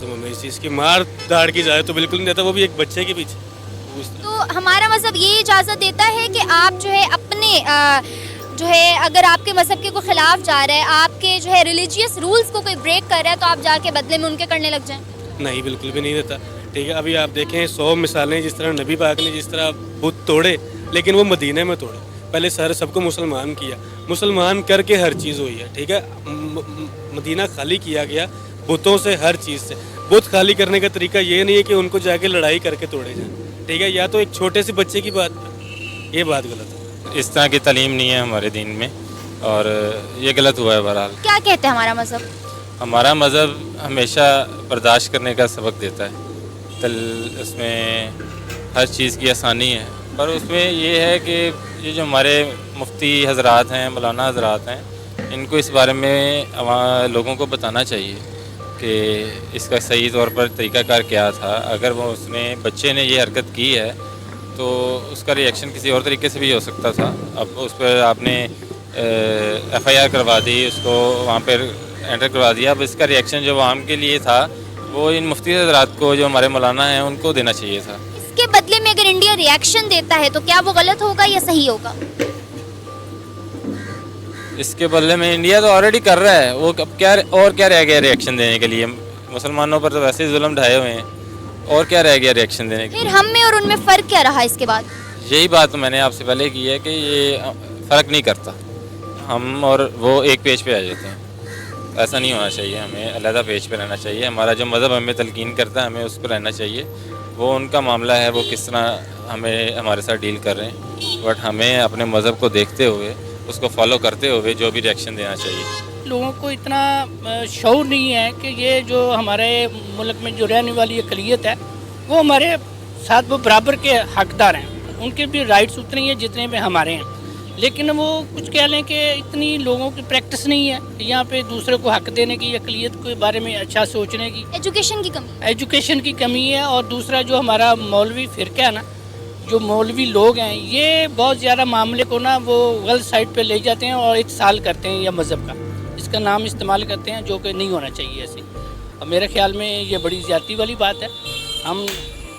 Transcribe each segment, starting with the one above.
تو ہمیں اس چیز کی مار داڑ کی جائے تو بالکل نہیں دیتا، وہ بھی ایک بچے کے پیچھے۔ تو ہمارا مذہب یہ اجازت دیتا ہے کہ آپ جو ہے اپنے جو ہے اگر آپ کے مذہب کے کوئی خلاف جا رہا ہے، آپ کے جو ہے ریلیجیس رولز کو کوئی بریک کر رہا ہے، تو آپ جا کے بدلے میں ان کے کرنے لگ جائیں؟ نہیں، بالکل بھی نہیں دیتا۔ ٹھیک ہے، ابھی آپ دیکھیں 100 مثالیں، جس طرح نبی پاک نے جس طرح بت توڑے، لیکن وہ مدینہ میں توڑے، پہلے سب کو مسلمان کیا، مسلمان کر کے ہر چیز ہوئی ہے۔ ٹھیک ہے، مدینہ خالی کیا گیا بتوں سے، ہر چیز سے۔ بت خالی کرنے کا طریقہ یہ نہیں ہے کہ ان کو جا کے لڑائی کر کے توڑے جائیں۔ ٹھیک ہے، یا تو ایک چھوٹے سے بچے کی بات پر، یہ بات غلط ہے۔ اس طرح کی تعلیم نہیں ہے ہمارے دین میں، اور یہ غلط ہوا ہے بہرحال۔ کیا کہتے ہیں ہمارا مذہب؟ ہمارا مذہب ہمیشہ برداشت کرنے کا سبق دیتا ہے، اس میں ہر چیز کی آسانی ہے، پر اس میں یہ ہے کہ یہ جو ہمارے مفتی حضرات ہیں، مولانا حضرات ہیں، ان کو اس بارے میں لوگوں کو بتانا چاہیے کہ اس کا صحیح طور پر طریقہ کار کیا تھا۔ اگر وہ بچے نے یہ حرکت کی ہے تو اس کا ریئیکشن کسی اور طریقے سے بھی ہو سکتا تھا۔ اب اس پر آپ نے ایف آئی آر کروا دی، اس کو وہاں پہ انٹر کروا دیا، اب اس کا ریئیکشن جو عوام کے لیے تھا وہ ان مفتی حضرات کو، جو ہمارے مولانا ہیں، ان کو دینا چاہیے تھا۔ اس کے بدلے میں اگر انڈیا ریئیکشن دیتا ہے تو کیا وہ غلط ہوگا یا صحیح ہوگا؟ اس کے بدلے میں انڈیا تو آلریڈی کر رہا ہے، وہ کیا اور کیا رہ گیا ریئیکشن دینے کے لیے؟ مسلمانوں پر تو ویسے ہی ظلم ڈھائے ہوئے ہیں، اور کیا رہ گیا ریئیکشن دینے کے پھر لیے؟ ہم میں اور ان میں فرق کیا رہا اس کے بعد؟ یہی بات میں نے آپ سے پہلے کی ہے کہ یہ فرق نہیں کرتا، ہم اور وہ ایک پیج پہ آ جاتے ہیں۔ ایسا نہیں ہونا چاہیے، ہمیں علیحدہ پیج پہ رہنا چاہیے۔ ہمارا جو مذہب ہمیں تلقین کرتا ہے، ہمیں اس پہ رہنا چاہیے۔ وہ ان کا معاملہ ہے، وہ کس طرح ہمارے ساتھ ڈیل کر رہے ہیں، بٹ ہمیں اپنے مذہب کو دیکھتے ہوئے، اس کو فالو کرتے ہوئے جو بھی ریئیکشن دینا چاہیے۔ لوگوں کو اتنا شعور نہیں ہے کہ یہ جو ہمارے ملک میں جو رہنے والی اقلیت ہے وہ ہمارے ساتھ وہ برابر کے حقدار ہیں، ان کے بھی رائٹس اتنے ہی ہیں جتنے میں ہمارے ہیں، لیکن وہ کچھ کہہ لیں کہ اتنی لوگوں کی پریکٹس نہیں ہے کہ یہاں پہ دوسرے کو حق دینے کی، اقلیت کے بارے میں اچھا سوچنے کی۔ ایجوکیشن کی کمی ہے، اور دوسرا جو ہمارا مولوی فرقہ ہے نا، جو مولوی لوگ ہیں، یہ بہت زیادہ معاملے کو نا وہ غلط سائڈ پہ لے جاتے ہیں اور اتصال کرتے ہیں یا مذہب کا اس کا نام استعمال کرتے ہیں، جو کہ نہیں ہونا چاہیے ایسے۔ اور میرے خیال میں یہ بڑی زیادتی والی بات ہے۔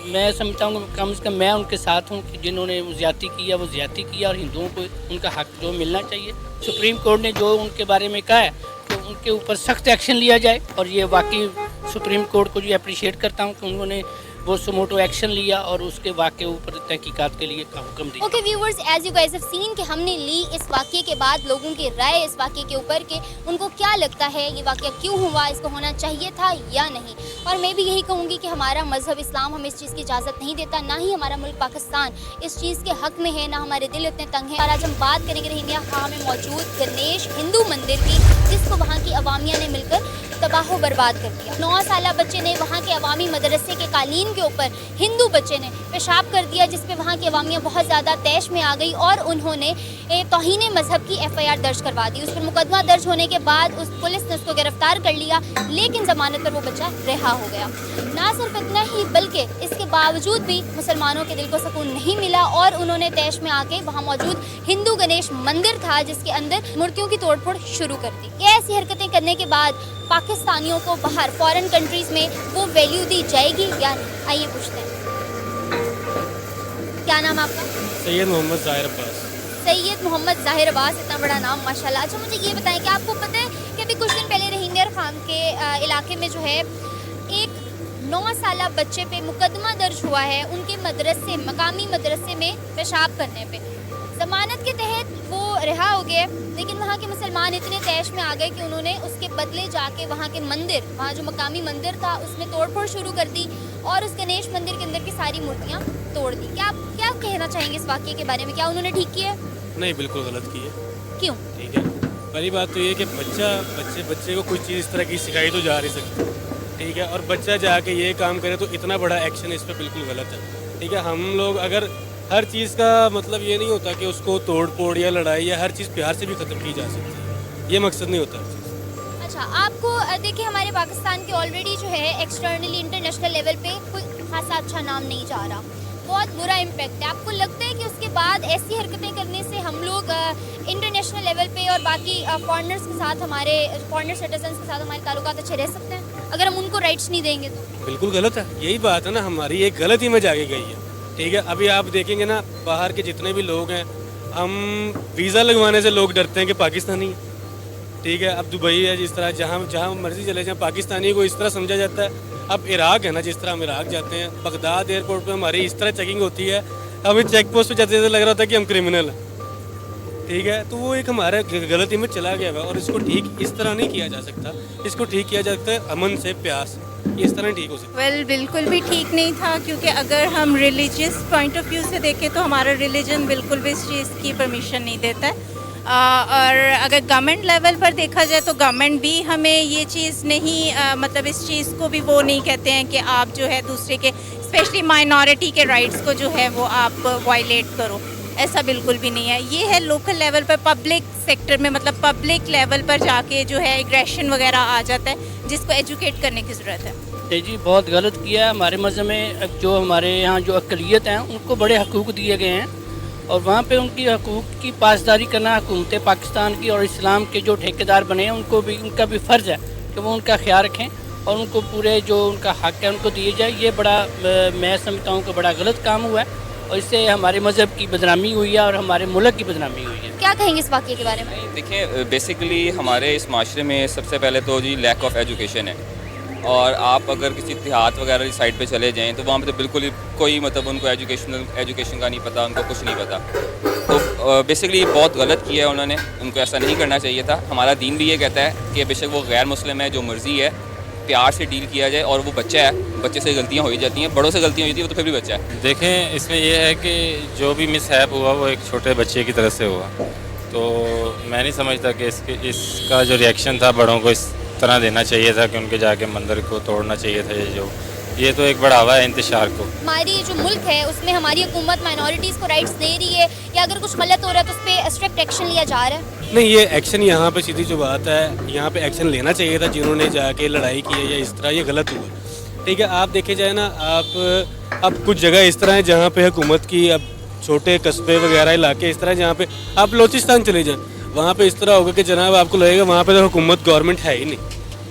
میں سمجھتا ہوں کہ کم از کم میں ان کے ساتھ ہوں کہ جنہوں نے وہ زیادتی کی ہے وہ زیادتی کیا، اور ہندوؤں کو ان کا حق جو ملنا چاہیے۔ سپریم کورٹ نے جو ان کے بارے میں کہا ہے کہ ان کے اوپر سخت ایکشن لیا جائے، اور یہ واقعی سپریم کورٹ کو جو اپریشیٹ کرتا ہوں کہ انہوں نے وہ سموٹو ایکشن لیا اور اس کے واقعے اوپر تحقیقات کے لیے حکم دیا۔ Okay viewers, as you guys have seen کہ ہم نے لی اس واقعے کے بعد لوگوں کی رائے اس واقعے کے اوپر کہ ان کو کیا لگتا ہے یہ واقعہ کیوں ہوا، اس کو ہونا چاہیے تھا یا نہیں۔ اور میں بھی یہی کہوں گی کہ ہمارا مذہب اسلام ہمیں اس چیز کی اجازت نہیں دیتا، نہ ہی ہمارا ملک پاکستان اس چیز کے حق میں ہے، نہ ہمارے دل اتنے تنگ ہیں۔ اور آج ہم بات کریں گے روہینیا خواہ میں موجود گنیش ہندو مندر کی، جس کو وہاں کی عوامیہ نے مل کر تباہ و برباد کر دیا۔ 9 سالہ بچے نے وہاں کے عوامی مدرسے کے قالین کے اوپر ہندو بچے نے پیشاب کر دیا، جس پہ وہاں کی عوامیہ بہت زیادہ طیش میں آ گئی، اور انہوں نے توہین مذہب کی ایف آئی آر درج کروا دی۔ اس پر مقدمہ درج ہونے کے بعد پولیس نے اس کو گرفتار کر لیا، لیکن ضمانت پر وہ بچہ رہا ہو گیا۔ نہ صرف اتنا ہی بلکہ اس کے باوجود بھی مسلمانوں کے دل کو سکون نہیں ملا، اور انہوں نے طیش میں آ کے وہاں موجود ہندو گنیش مندر تھا جس کے اندر مورتیوں کی توڑ پھوڑ شروع کر دی۔ یہ ایسی حرکتیں کرنے کے بعد پاکستانیوں کو باہر فارن کنٹریز میں وہ ویلیو دی جائے گی یا نہیں؟ آئیے پوچھتے ہیں، کیا نام آپ کا؟ سید محمد ظاہر عباس۔ سید محمد ظاہر عباس، اتنا بڑا نام ماشاءاللہ۔ اچھا مجھے یہ بتائیں کہ آپ کو پتہ ہے کہ ابھی کچھ دن پہلے رہیندر خان کے علاقے میں جو ہے ایک 9 سالہ بچے پہ مقدمہ درج ہوا ہے ان کے مدرسے، مقامی مدرسے میں پیشاب کرنے پہ۔ ضمانت کے تحت وہ رہا ہو گئے، لیکن وہاں کے مسلمان اتنے طیش میں آ گئے کہ انہوں نے اس کے بدلے جا کے وہاں کے مندر، وہاں جو مقامی مندر تھا اس میں توڑ پھوڑ شروع کر دی، اور اس گنیش مندر کے اندر کی ساری مورتیاں توڑ دی۔ کیا آپ کیا کہنا چاہیں گے اس واقعے کے بارے میں؟ کیا انہوں نے ٹھیک کیا؟ نہیں، بالکل غلط کی ہے۔ کیوں؟ ٹھیک ہے، پہلی بات تو یہ کہ بچے کو کوئی چیز اس طرح کی سکھائی تو جا نہیں سکتی۔ ٹھیک ہے، اور بچہ جا کے یہ کام کرے تو اتنا بڑا ایکشن اس پہ بالکل غلط ہے۔ ٹھیک ہے، ہم لوگ اگر ہر چیز کا مطلب یہ نہیں ہوتا کہ اس کو توڑ پھوڑ یا لڑائی یا ہر چیز پیار سے بھی ختم کی جا سکتی ہے، یہ مقصد نہیں ہوتا ہر چیز۔ اچھا، آپ کو دیکھیں ہمارے پاکستان کے آلریڈی جو ہے ایکسٹرنلی انٹرنیشنل لیول پہ کوئی خاصا اچھا نام نہیں جا رہا، بہت برا امپیکٹ ہے۔ آپ کو لگتا ہے کہ اس کے بعد ایسی حرکتیں کرنے سے ہم لوگ انٹرنیشنل لیول پہ اور باقی فارنرز کے ساتھ، ہمارے فارنر سٹیزنس کے ساتھ ہمارے تعلقات اچھے رہ سکتے ہیں؟ اگر ہم ان کو رائٹس نہیں دیں گے تو؟ بالکل غلط ہے، یہی بات ہے نا، ہماری ایک غلط امیج آگے گئی ہے. ٹھیک ہے، ابھی آپ دیکھیں گے نا باہر کے جتنے بھی لوگ ہیں، ہم ویزا لگوانے سے لوگ ڈرتے ہیں کہ پاکستانی ہیں. ٹھیک ہے، اب دبئی ہے، جس طرح جہاں مرضی چلے جائیں پاکستانی کو اس طرح سمجھا جاتا ہے. اب عراق ہے نا، جس طرح ہم عراق جاتے ہیں، بغداد ایئرپورٹ پہ ہماری اس طرح چیکنگ ہوتی ہے، ہمیں چیک پوسٹ پہ جاتے جاتے لگ رہا ہوتا ہے کہ ہم کرمنل ہیں. ٹھیک ہے، تو وہ ایک ہمارا غلط امیج چلا گیا ہے، اور اس کو ٹھیک اس طرح نہیں کیا جا سکتا. اس کو ٹھیک کیا جا سکتا ہے امن سے، پیار سے. یہ اس طرح نہیں ٹھیک ہو سکتا. بالکل بھی ٹھیک نہیں تھا، کیونکہ اگر ہم ریلیجیس پوائنٹ آف ویو سے دیکھیں تو ہمارا ریلیجن بالکل بھی اس چیز کی پرمیشن نہیں دیتا ہے. اور اگر گورنمنٹ لیول پر دیکھا جائے تو گورنمنٹ بھی ہمیں یہ چیز نہیں مطلب اس چیز کو بھی وہ نہیں کہتے ہیں کہ آپ جو ہے دوسرے کے اسپیشلی مائنورٹی کے رائٹس کو جو ہے وہ آپ وائلیٹ کرو. ایسا بالکل بھی نہیں ہے. یہ ہے لوکل لیول پر، پبلک سیکٹر میں مطلب پبلک لیول پر جا کے جو ہے ایگریشن وغیرہ آ جاتا ہے، جس کو ایجوکیٹ کرنے کی ضرورت ہے. جی بہت غلط کیا ہے. ہمارے مذہب میں جو ہمارے یہاں جو اقلیت ہیں ان کو بڑے حقوق دیے گئے ہیں، اور وہاں پہ ان کی حقوق کی پاسداری کرنا حکومت پاکستان کی اور اسلام کے جو ٹھیکیدار بنے ہیں ان کا بھی فرض ہے کہ وہ ان کا خیال رکھیں اور ان کو پورے جو ان کا حق ہے ان کو دیے جائے. یہ بڑا میں سمجھتا ہوں کہ بڑا غلط کام ہوا ہے، اور اس سے ہمارے مذہب کی بدنامی ہوئی ہے اور ہمارے ملک کی بدنامی ہوئی ہے. کیا کہیں گے اس واقعے کے بارے میں؟ دیکھیں، بیسیکلی ہمارے اس معاشرے میں سب سے پہلے تو جی لیک آف ایجوکیشن ہے. اور آپ اگر کسی دیہات وغیرہ کی سائڈ پہ چلے جائیں تو وہاں پہ تو بالکل ہی کوئی مطلب ان کو ایجوکیشن کا نہیں پتہ، ان کو کچھ نہیں پتہ. تو بیسیکلی بہت غلط کیا ہے انہوں نے، ان کو ایسا نہیں کرنا چاہیے تھا. ہمارا دین بھی یہ کہتا ہے کہ بے شک وہ غیر مسلم ہے، جو مرضی ہے پیار سے ڈیل کیا جائے. اور وہ بچہ ہے، بچے سے غلطیاں ہو ہی جاتی ہیں، بڑوں سے غلطیاں ہوئی تھی، وہ تو پھر بھی بچہ ہے. دیکھیں اس میں یہ ہے کہ جو بھی مس ہیپ ہوا وہ ایک چھوٹے بچے کی طرف سے ہوا، تو میں نہیں سمجھتا کہ اس کا جو ریئیکشن تھا بڑوں کو اس طرح دینا چاہیے تھا کہ ان کے جا کے مندر کو توڑنا چاہیے تھا. یہ تو ایک بڑھاوا ہے انتشار کو. ہماری جو ملک ہے اس میں ہماری حکومت مائنورٹیز کو رائٹس دے رہی ہے، یا اگر کچھ غلط ہو رہا ہے تو اس پہ اسٹرکٹ ایکشن لیا جا رہا ہے؟ نہیں، یہ ایکشن یہاں پہ سیدھی جو بات ہے، یہاں پہ ایکشن لینا چاہیے تھا. جنہوں نے جا کے لڑائی کی ہے یا اس طرح، یہ غلط ہوا. ٹھیک ہے، آپ دیکھے جائے نا، اب کچھ جگہ اس طرح ہے جہاں پہ حکومت کی، اب چھوٹے قصبے وغیرہ علاقے اس طرح جہاں پہ آپ بلوچستان چلے جائیں، وہاں پہ اس طرح ہوگا کہ جناب آپ کو لگے گا وہاں پہ تو حکومت گورنمنٹ ہے ہی نہیں.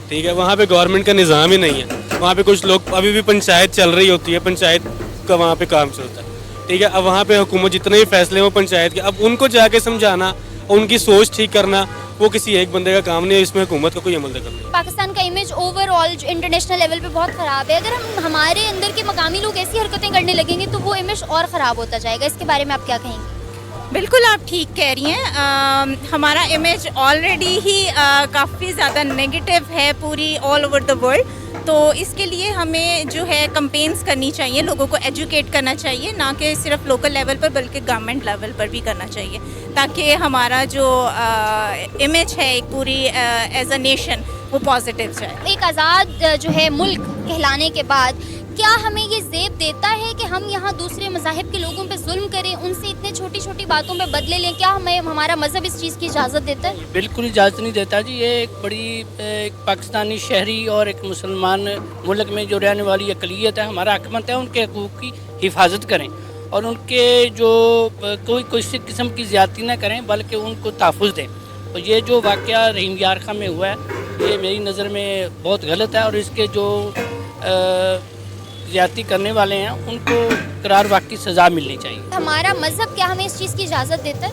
ٹھیک ہے، وہاں پہ گورنمنٹ کا نظام ہی نہیں ہے. وہاں پہ کچھ لوگ ابھی بھی پنچایت چل رہی ہوتی ہے، پنچایت کا وہاں پہ کام چلتا ہے. ٹھیک ہے، اب وہاں پہ حکومت جتنے بھی فیصلے ہوں پنچایت کے، اب ان کو جا کے سمجھانا، ان کی سوچ ٹھیک کرنا، وہ کسی ایک بندے کا کام نہیں ہے. اس میں حکومت کا کوئی عمل نہیں کرنا. پاکستان کا image over all international level پہ بہت خراب ہے. اگر ہمارے اندر کے مقامی لوگ ایسی حرکتیں کرنے لگیں گے تو وہ امیج اور خراب ہوتا جائے گا. اس کے بارے میں آپ کیا کہیں گے؟ بالکل آپ ٹھیک کہہ رہی ہیں. ہمارا امیج آلریڈی ہی کافی زیادہ نگیٹو ہے پوری آل اوور دا ورلڈ. تو اس کے لیے ہمیں جو ہے کمپینس کرنی چاہیے، لوگوں کو ایجوکیٹ کرنا چاہیے، نہ کہ صرف لوکل لیول پر بلکہ گورنمنٹ لیول پر بھی کرنا چاہیے، تاکہ ہمارا جو امیج ہے ایک پوری ایز اے نیشن وہ پازیٹیو جائے. ایک آزاد جو ہے ملک کہلانے کے بعد کیا ہمیں یہ زیب دیتا ہے کہ ہم یہاں دوسرے مذاہب کے لوگوں پہ ظلم کریں، ان سے اتنے چھوٹی چھوٹی باتوں پہ بدلے لیں؟ کیا ہمارا مذہب اس چیز کی اجازت دیتا ہے؟ بالکل اجازت نہیں دیتا جی. یہ ایک بڑی ایک پاکستانی شہری اور ایک مسلمان ملک میں جو رہنے والی اقلیت ہے، ہمارا حق بنتا ہے ان کے حقوق کی حفاظت کریں اور ان کے جو کوئی قسم کی زیادتی نہ کریں بلکہ ان کو تحفظ دیں. اور یہ جو واقعہ رحیم یار خاں میں ہوا ہے یہ میری نظر میں بہت غلط ہے، اور اس کے جو زیادتی کرنے والے ہیں ان کو قرار واقعی سزا ملنی چاہیے. ہمارا مذہب کیا ہمیں اس چیز کی اجازت دیتا ہے؟